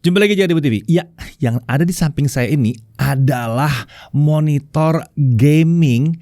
Jumpa lagi di TV. Ya, yang ada di samping saya ini adalah monitor gaming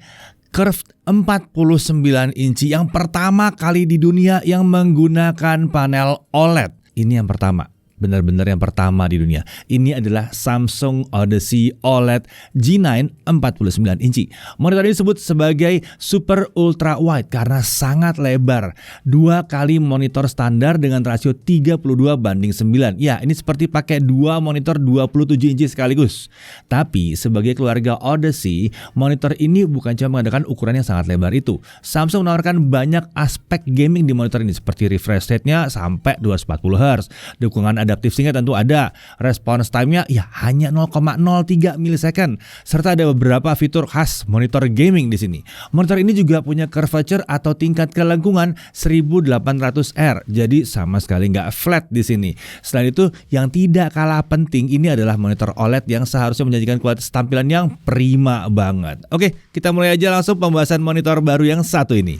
curved 49 inci yang pertama kali di dunia yang menggunakan panel OLED. Ini yang pertama. Benar-benar yang pertama di dunia. Ini adalah Samsung Odyssey OLED G9 49 inci. Monitor ini disebut sebagai Super Ultra Wide karena sangat lebar. 2 kali monitor standar dengan rasio 32:9. Ya, ini seperti pakai 2 monitor 27 inci sekaligus. Tapi sebagai keluarga Odyssey, monitor ini bukan cuma mengadakan ukuran yang sangat lebar itu. Samsung menawarkan banyak aspek gaming di monitor ini seperti refresh rate-nya sampai 240 Hz. Dukungan adaptive sync tentu ada. Response time-nya ya hanya 0,03 milisecond. Serta ada beberapa fitur khas monitor gaming di sini. Monitor ini juga punya curvature atau tingkat kelengkungan 1800R. Jadi sama sekali nggak flat di sini. Selain itu, yang tidak kalah penting ini adalah monitor OLED yang seharusnya menjanjikan kualitas tampilan yang prima banget. Oke, kita mulai aja langsung pembahasan monitor baru yang satu ini.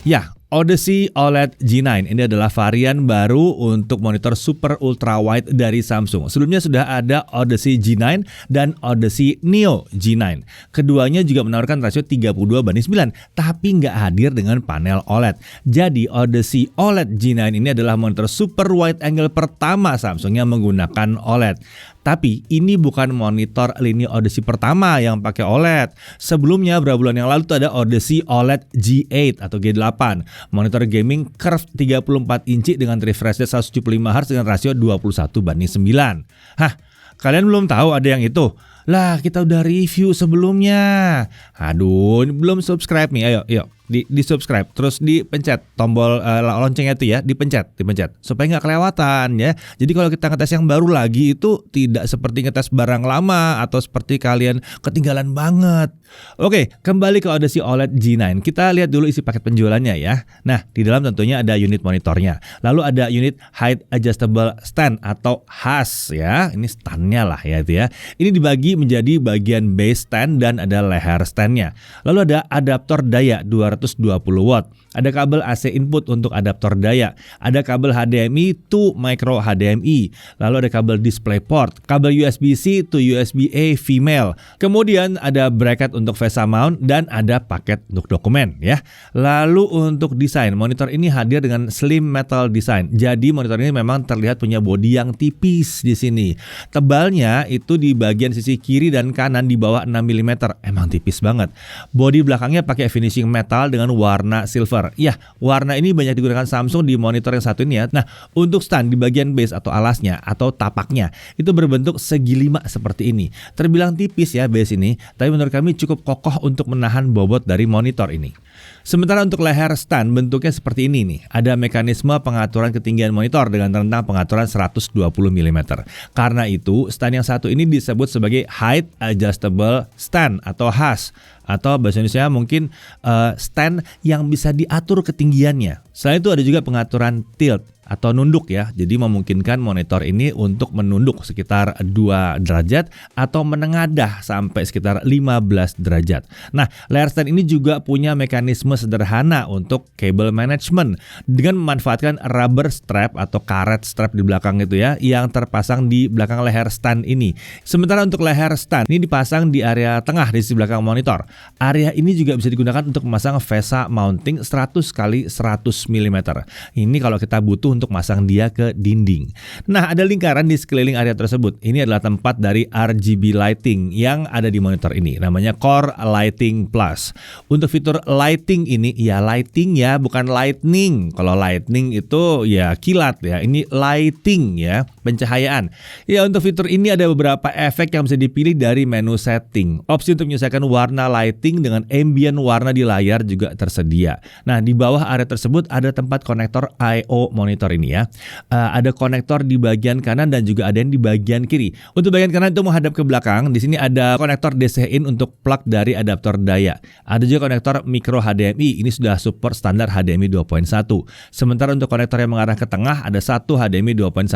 Ya, Odyssey OLED G9 ini adalah varian baru untuk monitor super ultra wide dari Samsung. Sebelumnya sudah ada Odyssey G9 dan Odyssey Neo G9. Keduanya juga menawarkan rasio 32:9, tapi nggak hadir dengan panel OLED. Jadi Odyssey OLED G9 ini adalah monitor super wide angle pertama Samsung yang menggunakan OLED. Tapi ini bukan monitor lini Odyssey pertama yang pakai OLED. Sebelumnya beberapa bulan yang lalu tuh ada Odyssey OLED G8 atau G8. Monitor gaming curved 34 inci dengan refresh rate 175 Hz dengan rasio 21:9. Hah, kalian belum tahu ada yang itu? Lah, kita udah review sebelumnya. Aduh, belum subscribe nih. Ayo. Di subscribe, terus dipencet tombol loncengnya itu ya, dipencet supaya nggak kelewatan ya. Jadi kalau kita ngetes yang baru lagi itu tidak seperti ngetes barang lama atau seperti kalian ketinggalan banget. Oke, kembali ke Odyssey OLED G9. Kita lihat dulu isi paket penjualannya ya. Nah, di dalam tentunya ada unit monitornya. Lalu ada unit height adjustable stand atau HAS ya. Ini standnya lah ya itu ya. Ini dibagi menjadi bagian base stand dan ada leher standnya. Lalu ada adaptor daya 220 watt. Ada kabel AC input untuk adaptor daya. Ada kabel HDMI to micro HDMI. Lalu ada kabel DisplayPort, kabel USB-C to USB-A female. Kemudian ada bracket untuk VESA mount dan ada paket untuk dokumen ya. Lalu untuk desain, monitor ini hadir dengan slim metal design. Jadi monitor ini memang terlihat punya bodi yang tipis di sini. Tebalnya itu di bagian sisi kiri dan kanan di bawah 6 mm. Emang tipis banget. Bodi belakangnya pakai finishing metal dengan warna silver. Ya, warna ini banyak digunakan Samsung di monitor yang satu ini ya. Nah, untuk stand di bagian base atau alasnya atau tapaknya itu berbentuk segi 5 seperti ini. Terbilang tipis ya base ini, tapi menurut kami cukup kokoh untuk menahan bobot dari monitor ini. Sementara untuk leher stand bentuknya seperti ini nih. Ada mekanisme pengaturan ketinggian monitor dengan rentang pengaturan 120 mm. Karena itu, stand yang satu ini disebut sebagai height adjustable stand atau HAS. Atau bahasa Indonesia mungkin stand yang bisa diatur ketinggiannya. Selain itu ada juga pengaturan tilt atau nunduk ya. Jadi memungkinkan monitor ini untuk menunduk sekitar 2 derajat atau menengadah sampai sekitar 15 derajat. Nah, layar stand ini juga punya mekanisme sederhana untuk cable management dengan memanfaatkan rubber strap atau karet strap di belakang itu ya yang terpasang di belakang leher stand ini. Sementara untuk leher stand ini dipasang di area tengah di sisi belakang monitor. Area ini juga bisa digunakan untuk memasang VESA mounting 100x100 mm. Ini kalau kita butuh untuk masang dia ke dinding. Nah, ada lingkaran di sekeliling area tersebut. Ini adalah tempat dari RGB lighting yang ada di monitor ini. Namanya Core Lighting Plus. Untuk fitur lighting ini, ya lighting ya, bukan lightning. Kalau lightning itu ya kilat ya. Ini lighting ya, pencahayaan. Ya, untuk fitur ini ada beberapa efek yang bisa dipilih dari menu setting. Opsi untuk menyelesaikan warna lighting dengan ambient warna di layar juga tersedia. Nah, di bawah area tersebut ada tempat konektor I/O monitor monitor ini ya. Ada konektor di bagian kanan dan juga ada yang di bagian kiri. Untuk bagian kanan itu menghadap ke belakang. Di sini ada konektor DC-in untuk plug dari adaptor daya. Ada juga konektor micro HDMI. Ini sudah support standar HDMI 2.1. Sementara untuk konektor yang mengarah ke tengah ada satu HDMI 2.1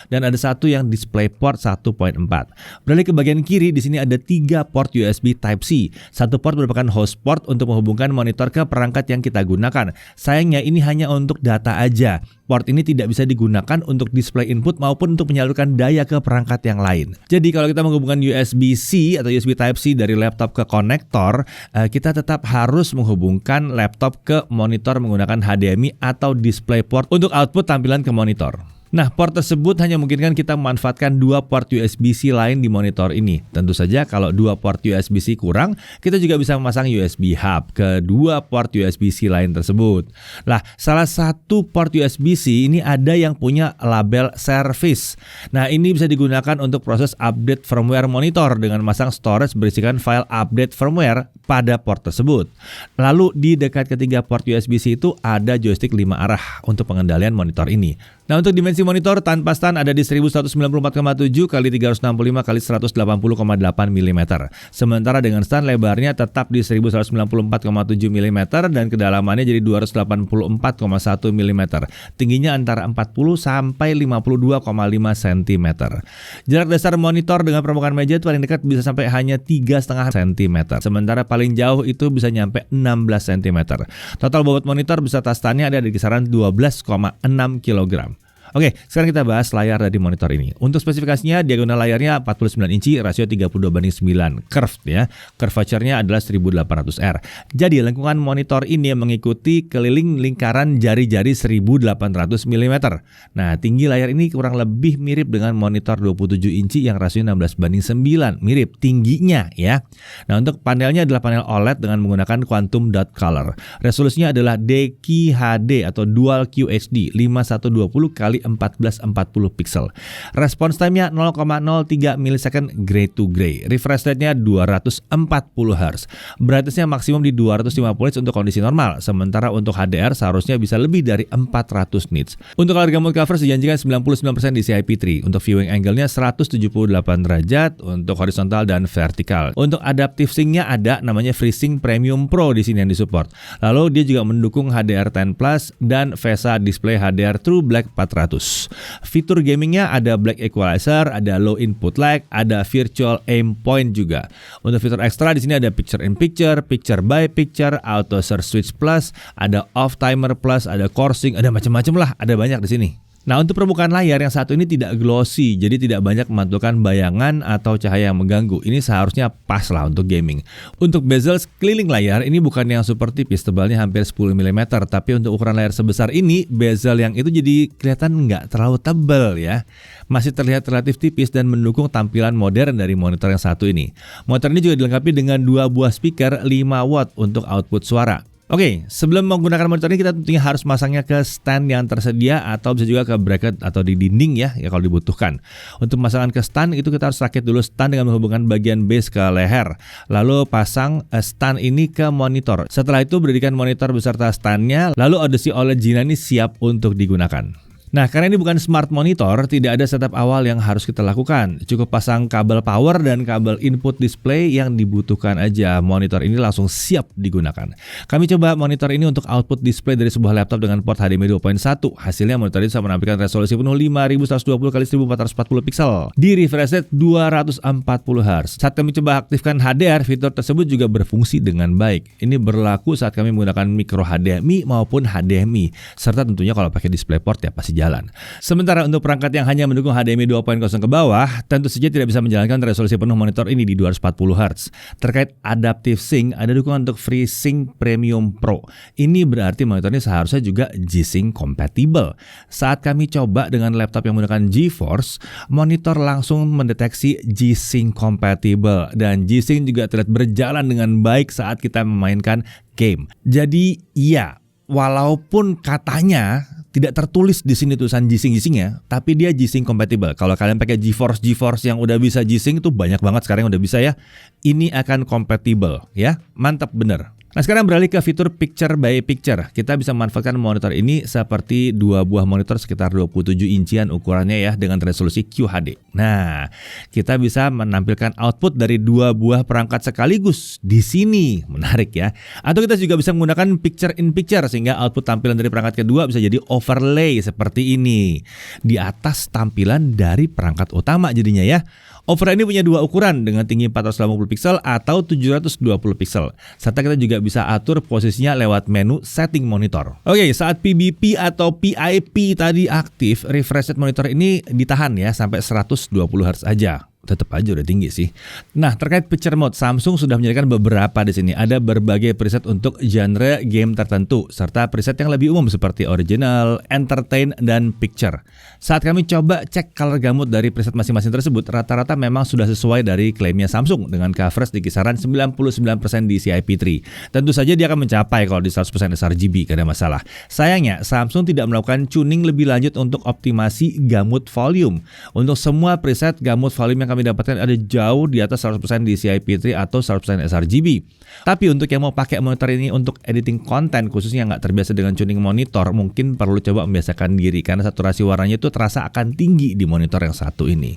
dan ada satu yang DisplayPort 1.4. Beralih ke bagian kiri, di sini ada 3 port USB Type-C. Satu port merupakan host port untuk menghubungkan monitor ke perangkat yang kita gunakan. Sayangnya ini hanya untuk data aja. Port ini tidak bisa digunakan untuk display input maupun untuk menyalurkan daya ke perangkat yang lain. Jadi kalau kita menghubungkan USB-C atau USB Type-C dari laptop ke konektor, kita tetap harus menghubungkan laptop ke monitor menggunakan HDMI atau DisplayPort untuk output tampilan ke monitor. Nah, port tersebut hanya memungkinkan kita memanfaatkan 2 port USB-C lain di monitor ini. Tentu saja kalau 2 port USB-C kurang, kita juga bisa memasang USB hub ke 2 port USB-C lain tersebut. Nah, salah satu port USB-C ini ada yang punya label service. Nah, ini bisa digunakan untuk proses update firmware monitor dengan memasang storage berisikan file update firmware pada port tersebut. Lalu di dekat ketiga port USB-C itu ada joystick 5 arah untuk pengendalian monitor ini. Nah, untuk dimensi monitor tanpa stand ada di 1194,7 x 365 x 180,8 mm. Sementara dengan stand lebarnya tetap di 1194,7 mm dan kedalamannya jadi 284,1 mm. Tingginya antara 40 sampai 52,5 cm. Jarak dasar monitor dengan permukaan meja itu paling dekat bisa sampai hanya 3,5 cm. Sementara paling jauh itu bisa nyampe 16 cm. Total bobot monitor beserta standnya ada di kisaran 12,6 kg. Oke, sekarang kita bahas layar dari monitor ini. Untuk spesifikasinya, diagonal layarnya 49 inci, rasio 32:9, curved ya. Curvature-nya adalah 1800R. Jadi, lengkungan monitor ini mengikuti keliling lingkaran jari-jari 1800 mm. Nah, tinggi layar ini kurang lebih mirip dengan monitor 27 inci yang rasio 16:9, mirip tingginya ya. Nah, untuk panelnya adalah panel OLED dengan menggunakan quantum dot color. Resolusinya adalah DQHD atau Dual QHD 5120 x 1440 pixel. Response time-nya 0,03 milisecond gray to gray. Refresh rate-nya 240 Hz. Brightness-nya maksimum di 250 nits untuk kondisi normal. Sementara untuk HDR seharusnya bisa lebih dari 400 nits. Untuk color gamut cover dijanjikan 99% di CIP3. Untuk viewing angle-nya 178 derajat untuk horizontal dan vertikal. Untuk adaptive sync-nya ada namanya FreeSync Premium Pro di sini yang disupport. Lalu dia juga mendukung HDR10 Plus dan VESA Display HDR True Black 400. Fitur gamingnya ada Black Equalizer, ada Low Input Lag, ada Virtual Aim Point juga. Untuk fitur ekstra di sini ada Picture in Picture, Picture by Picture, Auto Search Switch Plus, ada Off Timer Plus, ada Coursing, ada macam-macam lah, ada banyak di sini. Nah, untuk permukaan layar yang satu ini tidak glossy, jadi tidak banyak memantulkan bayangan atau cahaya yang mengganggu. Ini seharusnya pas lah untuk gaming. Untuk bezel sekeliling layar ini bukan yang super tipis, tebalnya hampir 10 mm. Tapi untuk ukuran layar sebesar ini, bezel yang itu jadi kelihatan nggak terlalu tebal ya. Masih terlihat relatif tipis dan mendukung tampilan modern dari monitor yang satu ini. Monitor ini juga dilengkapi dengan 2 buah speaker 5 watt untuk output suara. Oke, sebelum menggunakan monitor ini kita tentunya harus masangnya ke stand yang tersedia atau bisa juga ke bracket atau di dinding ya kalau dibutuhkan. Untuk pemasangan ke stand itu kita harus rakit dulu stand dengan menghubungkan bagian base ke leher. Lalu pasang stand ini ke monitor. Setelah itu berdirikan monitor beserta standnya. Lalu Odyssey OLED G9 ini siap untuk digunakan. Nah, karena ini bukan smart monitor, tidak ada setup awal yang harus kita lakukan. Cukup pasang kabel power dan kabel input display yang dibutuhkan aja. Monitor ini langsung siap digunakan. Kami coba monitor ini untuk output display dari sebuah laptop dengan port HDMI 2.1. Hasilnya monitor ini bisa menampilkan resolusi penuh 5120 x 1440 pixel di refresh rate 240 Hz. Saat kami coba aktifkan HDR, fitur tersebut juga berfungsi dengan baik. Ini berlaku saat kami menggunakan micro HDMI maupun HDMI, serta tentunya kalau pakai DisplayPort ya pasti jalan. Sementara untuk perangkat yang hanya mendukung HDMI 2.0 ke bawah, tentu saja tidak bisa menjalankan resolusi penuh monitor ini di 240 Hz. Terkait Adaptive Sync, ada dukungan untuk FreeSync Premium Pro. Ini berarti monitor ini seharusnya juga G-Sync compatible. Saat kami coba dengan laptop yang menggunakan GeForce, monitor langsung mendeteksi G-Sync compatible dan G-Sync juga terlihat berjalan dengan baik saat kita memainkan game. Jadi iya, walaupun katanya tidak tertulis di sini tulisan G-Sync ya, tapi dia G-Sync compatible. Kalau kalian pakai GeForce yang udah bisa G-Sync itu banyak banget sekarang yang udah bisa ya. Ini akan compatible ya, mantap bener. Nah sekarang beralih ke fitur picture by picture. Kita bisa memanfaatkan monitor ini seperti dua buah monitor sekitar 27 incian ukurannya ya dengan resolusi QHD. Nah, kita bisa menampilkan output dari dua buah perangkat sekaligus di sini. Menarik ya. Atau kita juga bisa menggunakan picture in picture sehingga output tampilan dari perangkat kedua bisa jadi overlay seperti ini di atas tampilan dari perangkat utama jadinya ya. Overlay ini punya dua ukuran dengan tinggi 480 pixel atau 720 pixel. Serta kita juga bisa atur posisinya lewat menu setting monitor. Oke, saat PBP atau PIP tadi aktif, refresh rate monitor ini ditahan ya sampai 120 Hz aja. Tetap aja udah tinggi sih. Nah, terkait picture mode, Samsung sudah menyediakan beberapa di sini. Ada berbagai preset untuk genre game tertentu serta preset yang lebih umum seperti original, entertain, dan picture. Saat kami coba cek color gamut dari preset masing-masing tersebut, rata-rata memang sudah sesuai dari klaimnya Samsung dengan coverage di kisaran 99% di CIP3. Tentu saja dia akan mencapai kalau di 100% sRGB, gak ada masalah. Sayangnya, Samsung tidak melakukan tuning lebih lanjut untuk optimasi gamut volume. Untuk semua preset gamut volume yang kami dapatkan ada jauh di atas 100% di CIP3 atau 100% sRGB. Tapi untuk yang mau pakai monitor ini untuk editing konten khususnya nggak terbiasa dengan tuning monitor, mungkin perlu coba membiasakan diri karena saturasi warnanya itu terasa akan tinggi di monitor yang satu ini.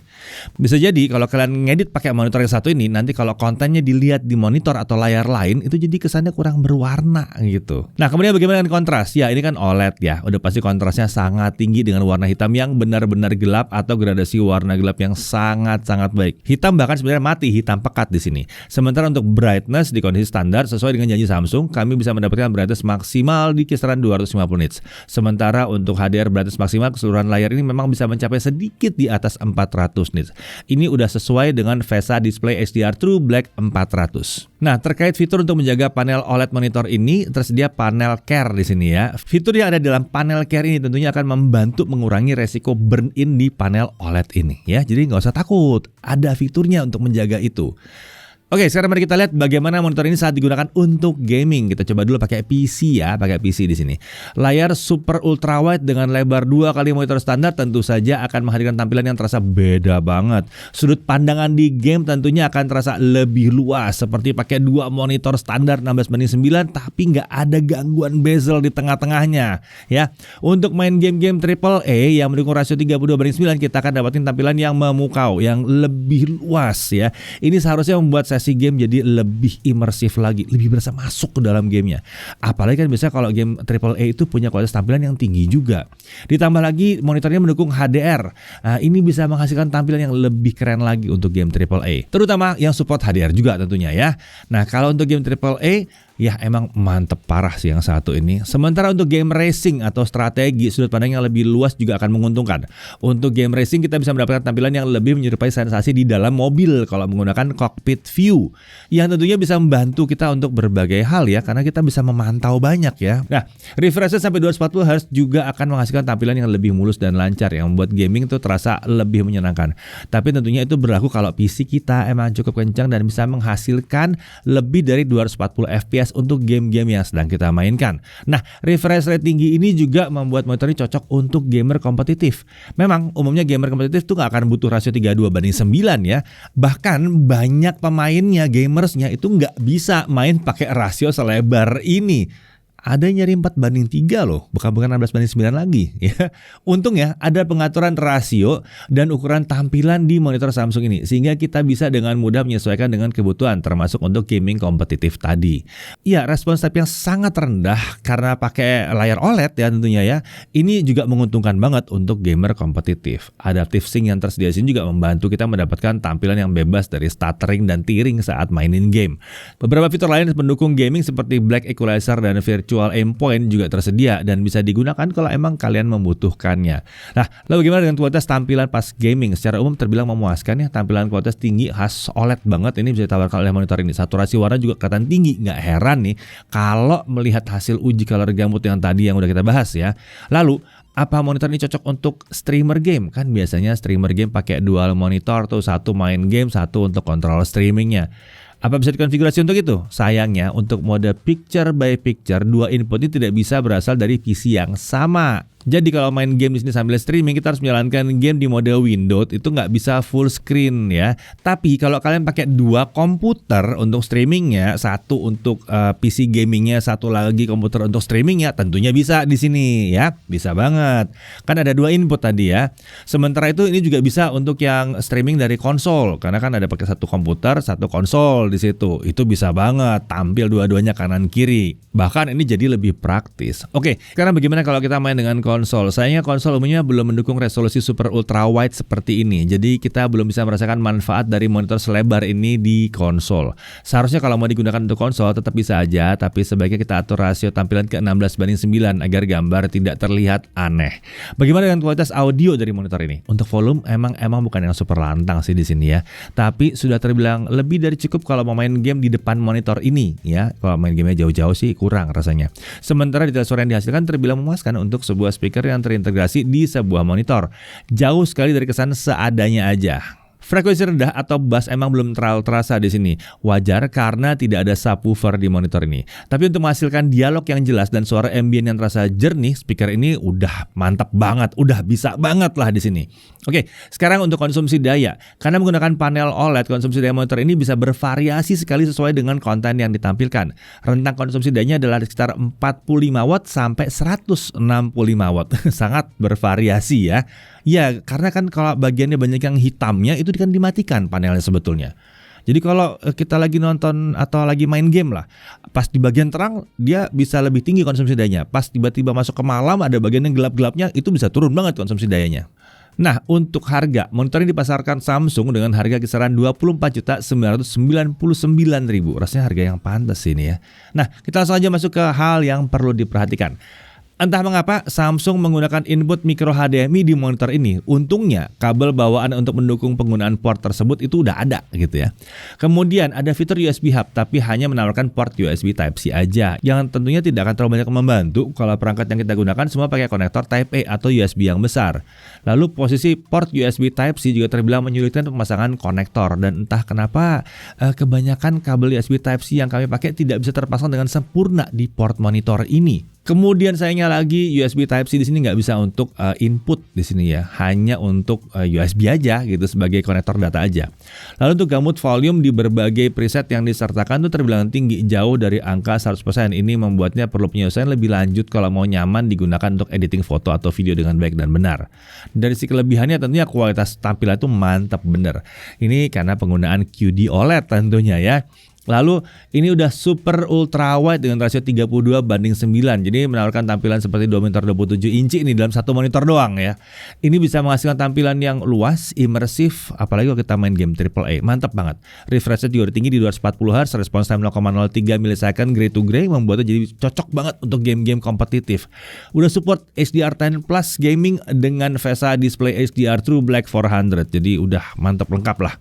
Bisa jadi kalau kalian ngedit pakai monitor yang satu ini, nanti kalau kontennya dilihat di monitor atau layar lain itu jadi kesannya kurang berwarna gitu. Nah kemudian bagaimana dengan kontras? Ya ini kan OLED ya, udah pasti kontrasnya sangat tinggi dengan warna hitam yang benar-benar gelap atau gradasi warna gelap yang sangat baik. Hitam bahkan sebenarnya mati, hitam pekat di sini. Sementara untuk brightness di kondisi standar sesuai dengan janji Samsung, kami bisa mendapatkan brightness maksimal di kisaran 250 nits. Sementara untuk HDR brightness maksimal keseluruhan layar ini memang bisa mencapai sedikit di atas 400 nits. Ini udah sesuai dengan VESA Display HDR True Black 400. Nah, terkait fitur untuk menjaga panel OLED monitor ini, tersedia panel care di sini ya. Fitur yang ada dalam panel care ini tentunya akan membantu mengurangi resiko burn-in di panel OLED ini ya. Jadi nggak usah takut, ada fiturnya untuk menjaga itu. Oke, sekarang mari kita lihat bagaimana monitor ini saat digunakan untuk gaming. Kita coba dulu pakai PC ya, pakai PC di sini. Layar super ultra wide dengan lebar 2 kali monitor standar tentu saja akan menghadirkan tampilan yang terasa beda banget. Sudut pandangan di game tentunya akan terasa lebih luas seperti pakai 2 monitor standar 16:9 tapi nggak ada gangguan bezel di tengah-tengahnya ya. Untuk main game-game AAA yang mendukung rasio 32:9 kita akan dapatin tampilan yang memukau, yang lebih luas ya. Ini seharusnya membuat sesi game jadi lebih imersif lagi, lebih berasa masuk ke dalam gamenya. Apalagi kan biasanya kalau game AAA itu punya kualitas tampilan yang tinggi juga. Ditambah lagi monitornya mendukung HDR. Nah, ini bisa menghasilkan tampilan yang lebih keren lagi untuk game AAA. Terutama yang support HDR juga tentunya ya. Nah, kalau untuk game AAA ya emang mantep parah sih yang satu ini. Sementara untuk game racing atau strategi, sudut pandang yang lebih luas juga akan menguntungkan. Untuk game racing kita bisa mendapatkan tampilan yang lebih menyerupai sensasi di dalam mobil kalau menggunakan cockpit view, yang tentunya bisa membantu kita untuk berbagai hal ya, karena kita bisa memantau banyak ya. Nah, refresh rate sampai 240 Hz juga akan menghasilkan tampilan yang lebih mulus dan lancar yang membuat gaming itu terasa lebih menyenangkan. Tapi tentunya itu berlaku kalau PC kita emang cukup kencang dan bisa menghasilkan lebih dari 240 FPS untuk game-game yang sedang kita mainkan. Nah, refresh rate tinggi ini juga membuat monitor ini cocok untuk gamer kompetitif. Memang umumnya gamer kompetitif tuh gak akan butuh rasio 32:9 ya. Bahkan banyak pemainnya, gamersnya itu gak bisa main pakai rasio selebar ini. Ada yang nyari 4:3 loh, bukan 16:9 lagi ya. Untung ya ada pengaturan rasio dan ukuran tampilan di monitor Samsung ini sehingga kita bisa dengan mudah menyesuaikan dengan kebutuhan termasuk untuk gaming kompetitif tadi. Ya, respons type yang sangat rendah karena pakai layar OLED ya tentunya ya. Ini juga menguntungkan banget untuk gamer kompetitif. Adaptive Sync yang tersedia di sini juga membantu kita mendapatkan tampilan yang bebas dari stuttering dan tearing saat mainin game. Beberapa fitur lain pendukung gaming seperti Black Equalizer dan Virtual Aim Point juga tersedia dan bisa digunakan kalau emang kalian membutuhkannya. Nah, lalu bagaimana dengan kualitas tampilan pas gaming? Secara umum terbilang memuaskan ya, tampilan kualitas tinggi khas OLED banget ini bisa ditawarkan oleh monitor ini. Saturasi warna juga kelihatan tinggi, nggak heran nih kalau melihat hasil uji color gamut yang tadi yang udah kita bahas ya. Lalu apa monitor ini cocok untuk streamer game? Kan biasanya streamer game pakai dual monitor tuh, satu main game, satu untuk kontrol streamingnya. Apa bisa dikonfigurasi untuk itu? Sayangnya untuk mode picture by picture, dua input ini tidak bisa berasal dari PC yang sama. Jadi kalau main game di sini sambil streaming, kita harus menjalankan game di mode window, itu nggak bisa full screen ya. Tapi kalau kalian pakai 2 komputer untuk streamingnya, satu untuk PC gamingnya, satu lagi komputer untuk streamingnya, tentunya bisa di sini ya, bisa banget. Kan ada 2 input tadi ya. Sementara itu ini juga bisa untuk yang streaming dari konsol, karena kan ada pakai satu komputer, satu konsol di situ. Itu bisa banget tampil dua-duanya kanan kiri. Bahkan ini jadi lebih praktis. Oke, sekarang bagaimana kalau kita main dengan konsol? Sayangnya konsol umumnya belum mendukung resolusi super ultra wide seperti ini. Jadi kita belum bisa merasakan manfaat dari monitor selebar ini di konsol. Seharusnya kalau mau digunakan untuk konsol tetap bisa aja, tapi sebaiknya kita atur rasio tampilan ke 16:9 agar gambar tidak terlihat aneh. Bagaimana dengan kualitas audio dari monitor ini? Untuk volume emang bukan yang super lantang sih di sini ya. Tapi sudah terbilang lebih dari cukup kalau mau main game di depan monitor ini ya. Kalau main gamenya jauh-jauh sih kurang rasanya. Sementara detail suara yang dihasilkan terbilang memuaskan untuk sebuah speaker yang terintegrasi di sebuah monitor. Jauh sekali dari kesan seadanya aja. Frekuensi rendah atau bass emang belum terlalu terasa di sini. Wajar karena tidak ada subwoofer di monitor ini. Tapi untuk menghasilkan dialog yang jelas dan suara ambient yang terasa jernih, speaker ini udah mantap banget, udah bisa banget lah di sini. Oke, sekarang untuk konsumsi daya. Karena menggunakan panel OLED, konsumsi daya monitor ini bisa bervariasi sekali sesuai dengan konten yang ditampilkan. Rentang konsumsi dayanya adalah sekitar 45 watt sampai 165 watt. Sangat bervariasi ya. Ya, karena kan kalau bagiannya banyak yang hitamnya itu kan dimatikan panelnya sebetulnya. Jadi kalau kita lagi nonton atau lagi main game lah, pas di bagian terang dia bisa lebih tinggi konsumsi dayanya. Pas tiba-tiba masuk ke malam ada bagian yang gelap-gelapnya, itu bisa turun banget konsumsi dayanya. Nah, untuk harga, monitor ini dipasarkan Samsung dengan harga kisaran 24.999.000. Rasanya harga yang pantas ini ya. Nah, kita langsung aja masuk ke hal yang perlu diperhatikan. Entah mengapa Samsung menggunakan input micro HDMI di monitor ini. Untungnya kabel bawaan untuk mendukung penggunaan port tersebut itu udah ada gitu ya. Kemudian ada fitur USB Hub tapi hanya menawarkan port USB Type-C aja, yang tentunya tidak akan terlalu banyak membantu kalau perangkat yang kita gunakan semua pakai konektor Type-A atau USB yang besar. Lalu posisi port USB Type-C juga terbilang menyulitkan pemasangan konektor, dan entah kenapa kebanyakan kabel USB Type-C yang kami pakai tidak bisa terpasang dengan sempurna di port monitor ini. Kemudian sayangnya lagi USB Type-C di sini nggak bisa untuk input di sini ya, hanya untuk USB aja gitu sebagai konektor data aja. Lalu untuk gamut volume di berbagai preset yang disertakan tuh terbilang tinggi, jauh dari angka 100%. Ini membuatnya perlu penyelesaian lebih lanjut kalau mau nyaman digunakan untuk editing foto atau video dengan baik dan benar. Dari sisi kelebihannya tentunya kualitas tampilan itu mantap bener. Ini karena penggunaan QD OLED tentunya ya. Lalu ini udah super ultra wide dengan rasio 32:9. Jadi menawarkan tampilan seperti 2 monitor 27 inci ini dalam satu monitor doang ya. Ini bisa menghasilkan tampilan yang luas, imersif, apalagi kalau kita main game AAA. Mantap banget. Refresh rate juga tinggi di 240 Hz, response time 0,03 millisecond gray to gray, membuatnya jadi cocok banget untuk game-game kompetitif. Udah support HDR10 Plus gaming dengan VESA display HDR True Black 400. Jadi udah mantap lengkap lah.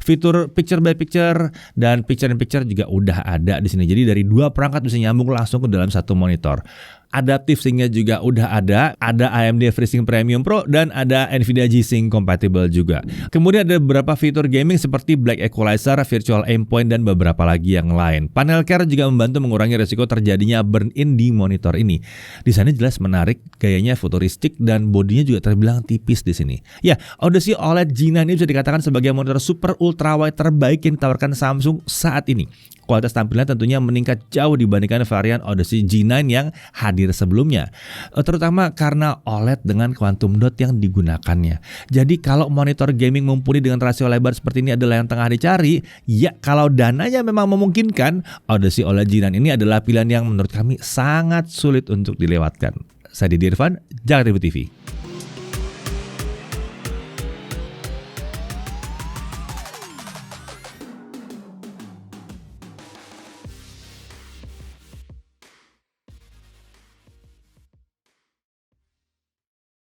Fitur picture by picture dan picture in picture juga udah ada di sini. Jadi dari 2 perangkat bisa nyambung langsung ke dalam satu monitor. Adaptive Sync-nya juga udah ada AMD FreeSync Premium Pro dan ada Nvidia G-Sync compatible juga. Kemudian ada beberapa fitur gaming seperti Black Equalizer, Virtual Aim Point, dan beberapa lagi yang lain. Panel care juga membantu mengurangi resiko terjadinya burn-in di monitor ini. Desainnya jelas menarik, gayanya futuristik, dan bodinya juga terbilang tipis di sini. Ya, Odyssey OLED G9 ini bisa dikatakan sebagai monitor super ultra wide terbaik yang ditawarkan Samsung saat ini. Kualitas tampilan tentunya meningkat jauh dibandingkan varian Odyssey G9 yang hadir sebelumnya, terutama karena OLED dengan quantum dot yang digunakannya. Jadi kalau monitor gaming mumpuni dengan rasio lebar seperti ini adalah yang tengah dicari, ya kalau dananya memang memungkinkan, Odyssey OLED G9 ini adalah pilihan yang menurut kami sangat sulit untuk dilewatkan. Saya Didi Irfan, Jakarta Tribun TV.